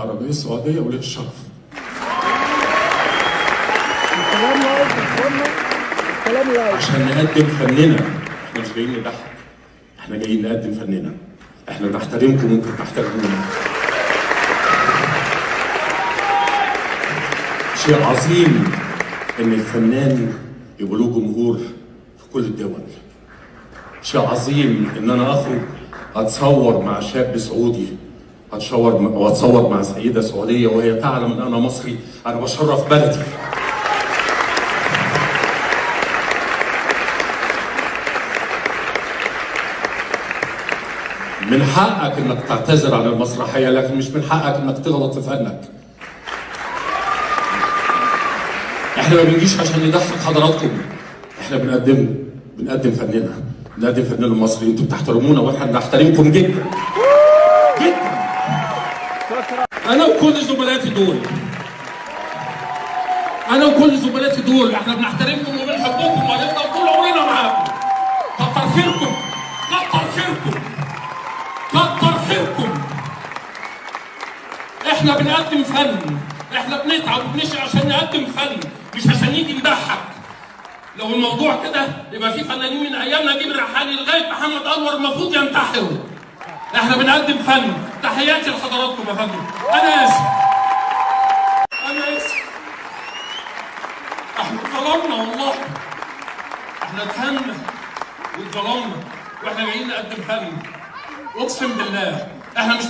العربية السعودية وليه الشرف. عشان نقدم فننا، احنا مش جايين نضحك، احنا جايين نقدم فننا. احنا بنحترمكم وانتم بتحترمونا. شيء عظيم ان الفنان يبقى له جمهور في كل الدول. شيء عظيم ان انا اخرج اتصور مع شاب سعودي، اتصور مع سيده سعوديه وهي تعلم ان انا مصري. انا بشرف بلدي. من حقك انك تعتذر عن المسرحيه، لكن مش من حقك انك تغلط في فنك. احنا ما بنجيش عشان نضحك حضراتكم، احنا بنقدم فننا، بنقدم فننا المصري. انتوا بتحترمونا واحنا بنحترمكم جدا جدا. انا وكل زملاتي دول احنا بنحترمكم وبنحبكم وهنفضل طول عمرنا معاكم. كتر خيركم كتر خيركم كتر خيركم. احنا بنقدم فن، احنا بنتعب وبنشقى عشان نقدم فن، مش عشان نيجي نضحك. لو الموضوع كده يبقى في فنانين من ايام نجيب الريحاني لغايه محمد انور المفروض ينتحروا. احنا بنقدم فن. تحياتي لحضراتكم يا فندم. انا اسف احنا اتظلمنا والله، احنا اتهنا واتظلمنا واحنا جايين نقدم فن. اقسم بالله احنا مش